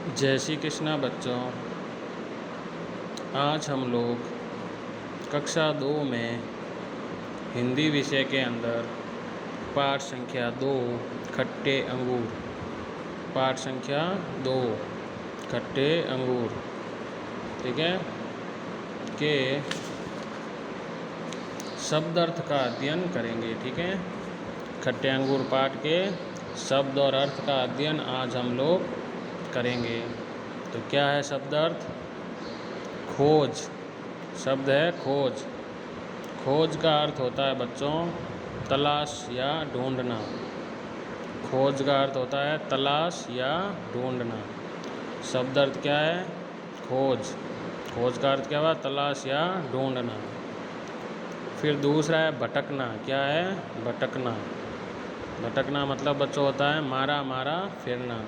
जय श्री कृष्णा बच्चों। आज हम लोग कक्षा 2 में हिंदी विषय के अंदर पाठ संख्या 2 खट्टे अंगूर, पाठ संख्या 2 खट्टे अंगूर, ठीक है, के शब्द अर्थ का अध्ययन करेंगे। ठीक है, खट्टे अंगूर पाठ के शब्द और अर्थ का अध्ययन आज हम लोग करेंगे। तो क्या है शब्द अर्थ? खोज शब्द है खोज। खोज का अर्थ होता है बच्चों तलाश या ढूंढना। खोज का अर्थ होता है तलाश या ढूंढना। शब्द अर्थ क्या है? खोज। खोज का अर्थ क्या हुआ? तलाश या ढूंढना। फिर दूसरा है भटकना। क्या है? भटकना। भटकना मतलब बच्चों होता है मारा मारा फिरना।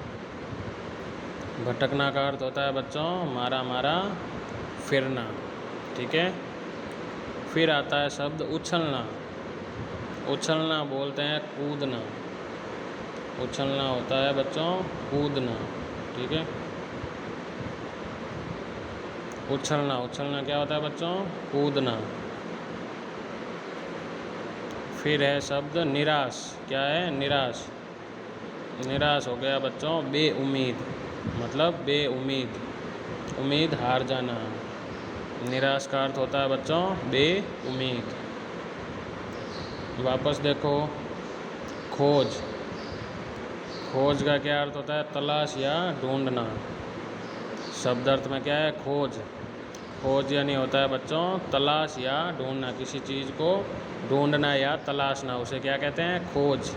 भटकना का अर्थ होता है बच्चों मारा मारा फिरना। ठीक है। फिर आता है शब्द उछलना। उछलना बोलते हैं कूदना। उछलना होता है बच्चों कूदना। ठीक है, उछलना। उछलना क्या होता है बच्चों? कूदना। फिर है शब्द निराश। क्या है? निराश। निराश हो गया बच्चों बेउम्मीद, मतलब बेउम्मीद, उम्मीद हार जाना। निराश का अर्थ होता है बच्चों बेउम्मीद। वापस देखो, खोज। खोज का क्या अर्थ होता है? तलाश या ढूंढना। शब्द अर्थ में क्या है? खोज। खोज यानी होता है बच्चों तलाश या ढूंढना। किसी चीज़ को ढूंढना या तलाशना, उसे क्या कहते हैं? खोज।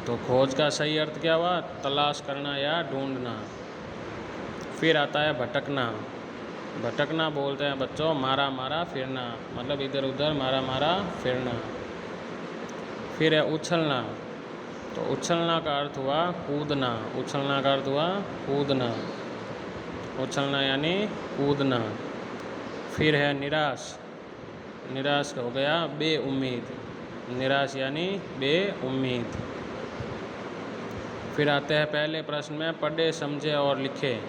तो खोज का सही अर्थ क्या हुआ? तलाश करना या ढूंढना। फिर आता है भटकना। भटकना बोलते हैं बच्चों मारा मारा फिरना, मतलब इधर उधर मारा मारा फिरना। फिर है उछलना। तो उछलना का अर्थ हुआ कूदना। उछलना का अर्थ हुआ कूदना। उछलना यानी कूदना। फिर है निराश। निराश हो गया बेउम्मीद। निराश यानी बेउम्मीद। फिर आते हैं पहले प्रश्न में पढ़े समझे और लिखे।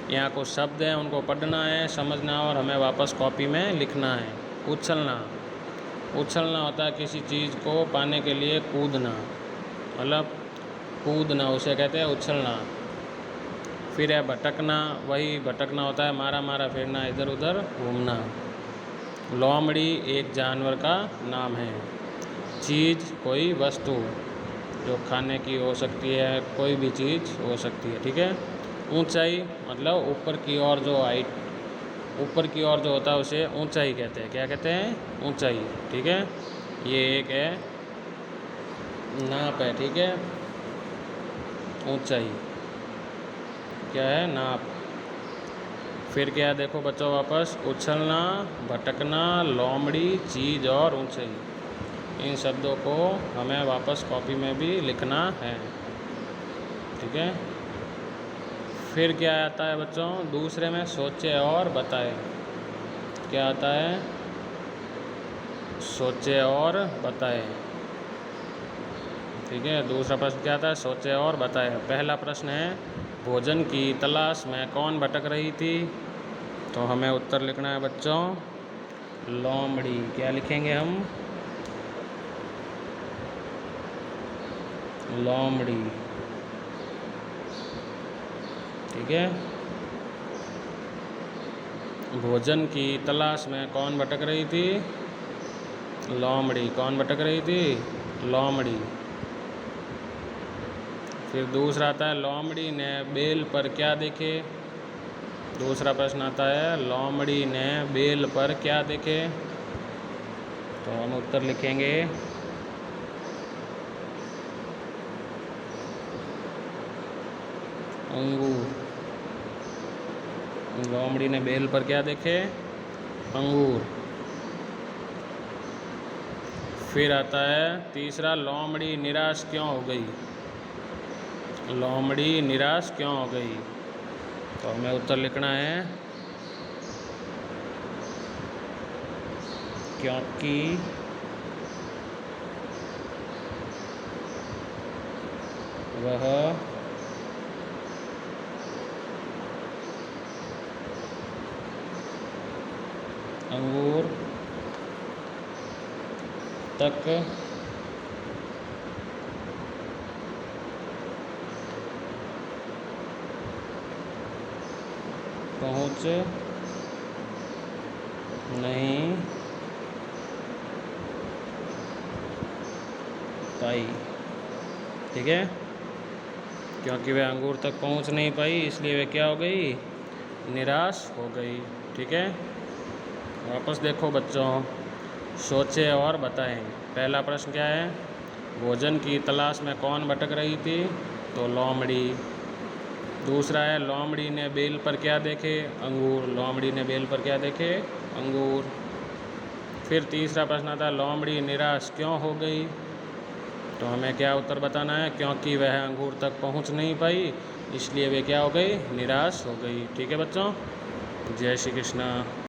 यहाँ कुछ शब्द हैं, उनको पढ़ना है, समझना और हमें वापस कॉपी में लिखना है। उछलना। उछलना होता है किसी चीज़ को पाने के लिए कूदना, मतलब कूदना, उसे कहते हैं उछलना। फिर है भटकना। वही भटकना होता है मारा मारा फिरना, इधर उधर घूमना। लोमड़ी एक जानवर का नाम है। चीज़ कोई वस्तु जो खाने की हो सकती है, कोई भी चीज़ हो सकती है। ठीक है। ऊंचाई मतलब ऊपर की ओर जो हाइट, ऊपर की ओर जो होता है उसे ऊंचाई कहते हैं। क्या कहते हैं? ऊंचाई। ठीक है, ये एक है नाप है। ठीक है, ऊंचाई क्या है? नाप। फिर क्या है देखो बच्चों, वापस उछलना, भटकना, लोमड़ी, चीज़ और ऊंचाई, इन शब्दों को हमें वापस कॉपी में भी लिखना है। ठीक है। फिर क्या आता है बच्चों दूसरे में? सोचे और बताए। क्या आता है? सोचे और बताए। ठीक है, दूसरा प्रश्न क्या आता है? सोचे और बताए। पहला प्रश्न है भोजन की तलाश में कौन भटक रही थी? तो हमें उत्तर लिखना है बच्चों लोमड़ी। क्या लिखेंगे हम? लोमड़ी। ठीक है, भोजन की तलाश में कौन भटक रही थी? लोमड़ी। कौन भटक रही थी? लोमड़ी। फिर दूसरा आता है लोमड़ी ने बेल पर क्या देखे? दूसरा प्रश्न आता है लोमड़ी ने बेल पर क्या देखे? तो हम उत्तर लिखेंगे अंगूर। लोमड़ी ने बेल पर क्या देखे? अंगूर। फिर आता है तीसरा लोमड़ी निराश क्यों हो गई? लोमड़ी निराश क्यों हो गई? तो हमें उत्तर लिखना है क्योंकि वह अंगूर तक पहुँच नहीं पाई। ठीक है, क्योंकि वह अंगूर तक पहुंच नहीं पाई इसलिए वह क्या हो गई, निराश हो गई। ठीक है, वापस देखो बच्चों, सोचे और बताएं। पहला प्रश्न क्या है, भोजन की तलाश में कौन भटक रही थी, तो लोमड़ी। दूसरा है, लोमड़ी ने बेल पर क्या देखे, अंगूर। लोमड़ी ने बेल पर क्या देखे, अंगूर। फिर तीसरा प्रश्न था, लोमड़ी निराश क्यों हो गई, तो हमें क्या उत्तर बताना है, क्योंकि वह अंगूर तक पहुंच नहीं पाई इसलिए वे क्या हो गई, निराश हो गई। ठीक है बच्चों, जय श्री कृष्ण।